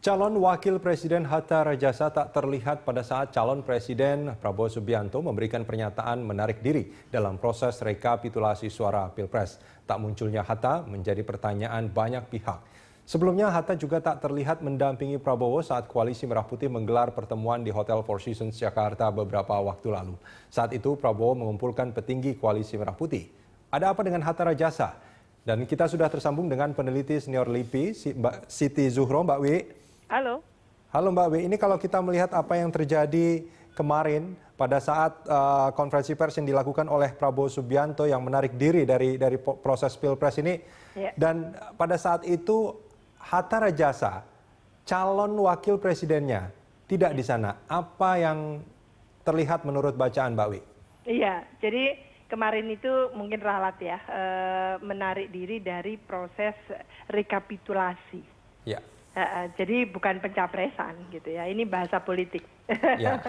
Calon Wakil Presiden Hatta Rajasa tak terlihat pada saat calon Presiden Prabowo Subianto memberikan pernyataan menarik diri dalam proses rekapitulasi suara Pilpres. Tak munculnya Hatta menjadi pertanyaan banyak pihak. Sebelumnya Hatta juga tak terlihat mendampingi Prabowo saat Koalisi Merah Putih menggelar pertemuan di Hotel Four Seasons Jakarta beberapa waktu lalu. Saat itu Prabowo mengumpulkan petinggi Koalisi Merah Putih. Ada apa dengan Hatta Rajasa? Dan kita sudah tersambung dengan peneliti senior LIPI, Mbak Siti Zuhro. Mbak Wi. Halo. Halo Mbak Wi, ini kalau kita melihat apa yang terjadi kemarin pada saat konferensi pers yang dilakukan oleh Prabowo Subianto yang menarik diri dari proses Pilpres ini, dan pada saat itu Hatta Rajasa, calon wakil presidennya, tidak di sana. Apa yang terlihat menurut bacaan Mbak Wi? Iya, jadi kemarin itu mungkin ralat ya, menarik diri dari proses rekapitulasi. Ya. Jadi bukan pencapresan gitu ya, ini bahasa politik. Ya.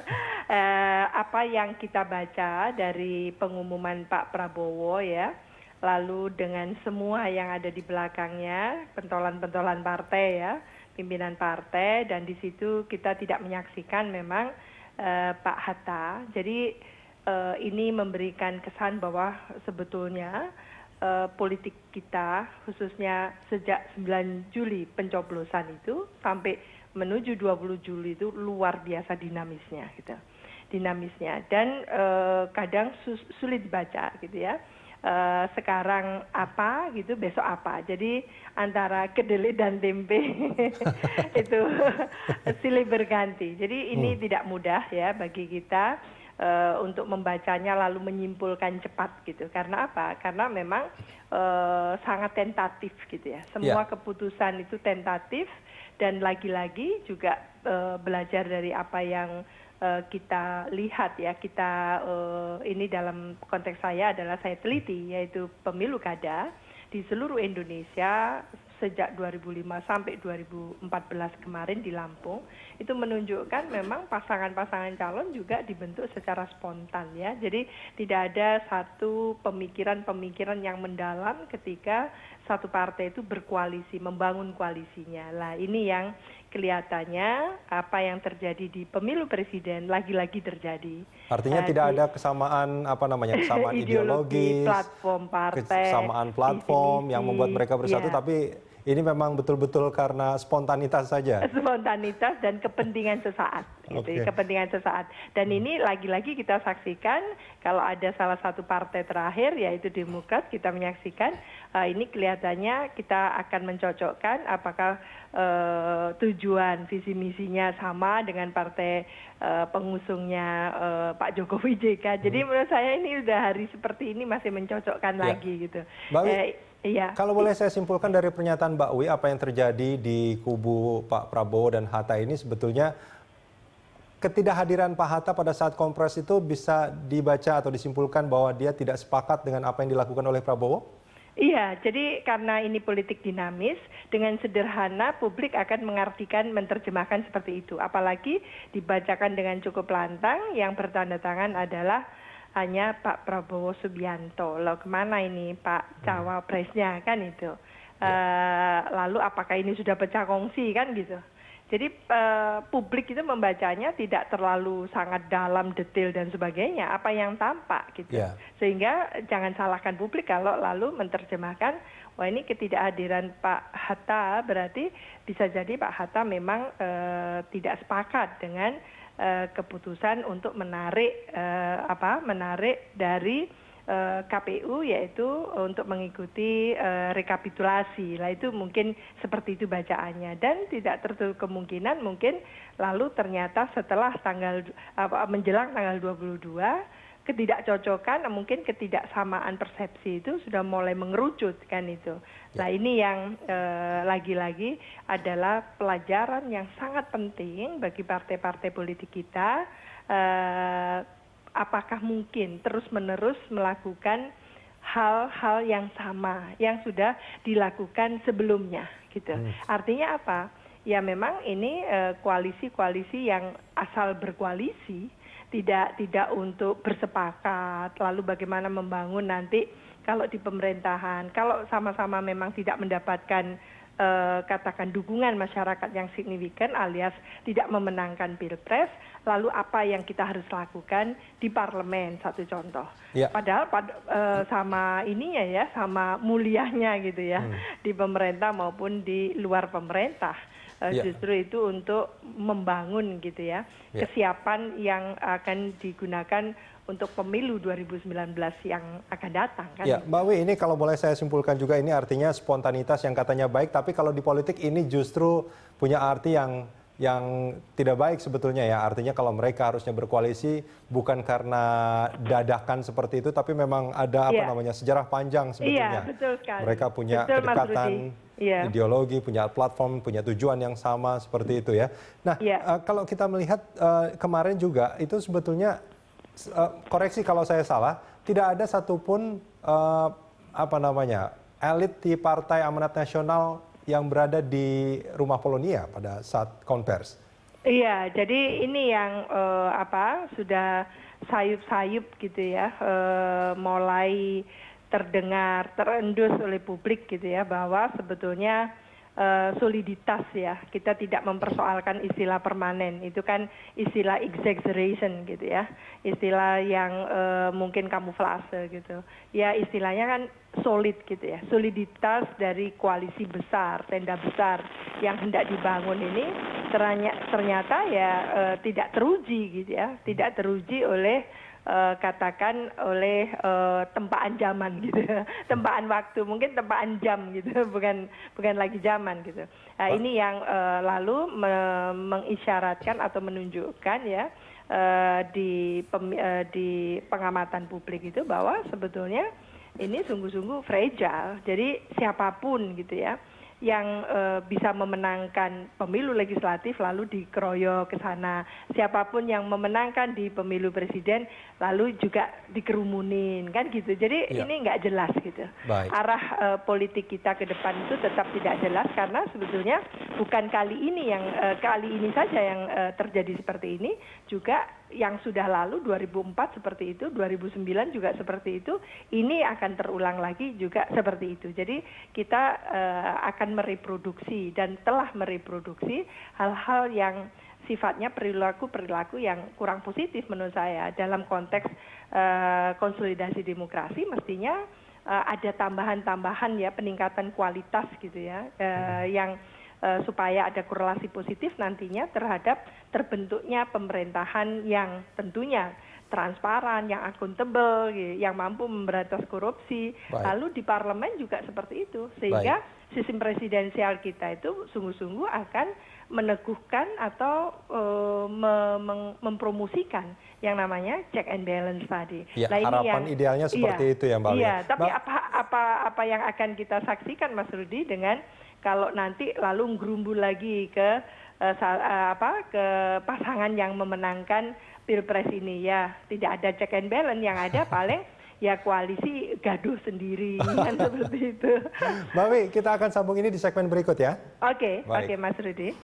Apa yang kita baca dari pengumuman Pak Prabowo ya, lalu dengan semua yang ada di belakangnya, pentolan-pentolan partai ya, pimpinan partai, dan di situ kita tidak menyaksikan memang Pak Hatta. Jadi ini memberikan kesan bahwa sebetulnya politik kita khususnya sejak 9 Juli pencoblosan itu sampai menuju 20 Juli itu luar biasa dinamisnya gitu. Dinamisnya dan kadang sulit dibaca gitu ya. Sekarang apa gitu, besok apa. Jadi antara kedelai dan tempe itu silih berganti. Jadi ini tidak mudah ya bagi kita untuk membacanya lalu menyimpulkan cepat gitu. Karena apa? Karena memang sangat tentatif gitu ya. Semua keputusan itu tentatif dan lagi-lagi juga belajar dari apa yang kita lihat ya. Kita ini dalam konteks saya adalah saya teliti yaitu pemilu kada di seluruh Indonesia sejak 2005 sampai 2014 kemarin di Lampung, itu menunjukkan memang pasangan-pasangan calon juga dibentuk secara spontan ya. Jadi tidak ada satu pemikiran-pemikiran yang mendalam ketika satu partai itu berkoalisi, membangun koalisinya. Lah ini yang kelihatannya apa yang terjadi di pemilu presiden lagi-lagi terjadi. Artinya tidak ada kesamaan kesamaan ideologi, platform partai, kesamaan platform yang membuat mereka bersatu, tapi ini memang betul-betul karena spontanitas saja. Spontanitas dan kepentingan sesaat, gitu. Kepentingan sesaat. Dan ini lagi-lagi kita saksikan kalau ada salah satu partai terakhir yaitu Demokrat, kita menyaksikan ini kelihatannya kita akan mencocokkan apakah tujuan visi misinya sama dengan partai pengusungnya Pak Jokowi JK. Jadi menurut saya ini udah hari seperti ini masih mencocokkan lagi gitu. Iya. Kalau boleh saya simpulkan dari pernyataan Mbak Wi, apa yang terjadi di kubu Pak Prabowo dan Hatta ini sebetulnya ketidakhadiran Pak Hatta pada saat kompres itu bisa dibaca atau disimpulkan bahwa dia tidak sepakat dengan apa yang dilakukan oleh Prabowo? Iya, jadi karena ini politik dinamis, dengan sederhana publik akan mengartikan, menerjemahkan seperti itu. Apalagi dibacakan dengan cukup lantang, yang bertanda tangan adalah hanya Pak Prabowo Subianto. Lalu kemana ini Pak Cawapresnya kan itu. Lalu apakah ini sudah pecah kongsi kan gitu. Jadi publik itu membacanya tidak terlalu sangat dalam, detail dan sebagainya. Apa yang tampak gitu. Sehingga jangan salahkan publik kalau lalu menerjemahkan, wah ini ketidakhadiran Pak Hatta berarti bisa jadi Pak Hatta memang tidak sepakat dengan keputusan untuk menarik dari KPU yaitu untuk mengikuti rekapitulasi. Lah itu mungkin seperti itu bacaannya dan tidak tertutup kemungkinan mungkin lalu ternyata setelah menjelang tanggal 22 ketidakcocokan, mungkin ketidaksamaan persepsi itu sudah mulai mengerucut kan itu. Nah ini yang lagi-lagi adalah pelajaran yang sangat penting bagi partai-partai politik kita. Apakah mungkin terus-menerus melakukan hal-hal yang sama yang sudah dilakukan sebelumnya gitu. Artinya apa? Ya memang ini koalisi-koalisi yang asal berkoalisi, tidak untuk bersepakat lalu bagaimana membangun nanti kalau di pemerintahan, kalau sama-sama memang tidak mendapatkan katakan dukungan masyarakat yang signifikan alias tidak memenangkan pilpres, lalu apa yang kita harus lakukan di parlemen, satu contoh. Ya. Padahal sama ininya ya, sama mulianya gitu ya, di pemerintah maupun di luar pemerintah. Justru itu untuk membangun gitu ya, kesiapan yang akan digunakan untuk pemilu 2019 yang akan datang kan. Ya, Mbak Wi, ini kalau boleh saya simpulkan juga ini artinya spontanitas yang katanya baik, tapi kalau di politik ini justru punya arti yang tidak baik sebetulnya ya. Artinya kalau mereka harusnya berkoalisi bukan karena dadakan seperti itu, tapi memang ada sejarah panjang sebetulnya. Iya, betul sekali. Mereka punya kedekatan ideologi, punya platform, punya tujuan yang sama seperti itu ya. Nah, kalau kita melihat kemarin juga itu sebetulnya koreksi kalau saya salah, tidak ada satupun elit di Partai Amanat Nasional yang berada di Rumah Polonia pada saat konvers. Iya, jadi ini yang sudah sayup-sayup gitu ya, mulai terdengar, terendus oleh publik gitu ya, bahwa sebetulnya soliditas ya, kita tidak mempersoalkan istilah permanen, itu kan istilah exaggeration gitu ya, istilah yang mungkin kamuflase gitu. Ya istilahnya kan solid gitu ya, soliditas dari koalisi besar, tenda besar yang hendak dibangun ini ternyata ya tidak teruji gitu ya, tidak teruji oleh katakan oleh tempaan zaman gitu, tempaan waktu, mungkin tempaan jam gitu, bukan lagi zaman gitu. Nah, ini yang lalu mengisyaratkan atau menunjukkan ya di pengamatan publik itu bahwa sebetulnya ini sungguh-sungguh fragile. Jadi siapapun gitu ya yang bisa memenangkan pemilu legislatif lalu dikeroyok ke sana. Siapapun yang memenangkan di pemilu presiden lalu juga dikerumunin kan gitu. Jadi ini nggak jelas gitu. Baik. Arah politik kita ke depan itu tetap tidak jelas karena sebetulnya bukan kali ini saja yang terjadi seperti ini, juga yang sudah lalu 2004 seperti itu, 2009 juga seperti itu, ini akan terulang lagi juga seperti itu. Jadi kita akan mereproduksi dan telah mereproduksi hal-hal yang sifatnya perilaku yang kurang positif menurut saya dalam konteks konsolidasi demokrasi. Mestinya ada tambahan-tambahan ya, peningkatan kualitas gitu ya, yang supaya ada korelasi positif nantinya terhadap terbentuknya pemerintahan yang tentunya transparan, yang akuntabel, yang mampu memberantas korupsi. Lalu di parlemen juga seperti itu, sehingga sistem presidensial kita itu sungguh-sungguh akan meneguhkan atau mempromosikan yang namanya check and balance tadi. Ya, nah, harapan idealnya seperti itu ya Mbak. Iya, tapi apa yang akan kita saksikan Mas Rudi dengan kalau nanti lalu gerumbul lagi ke pasangan yang memenangkan pilpres ini, ya tidak ada check and balance, yang ada paling ya koalisi gaduh sendiri kan seperti itu. Mbak Wi, kita akan sambung ini di segmen berikut ya. Oke, Mas Rudi.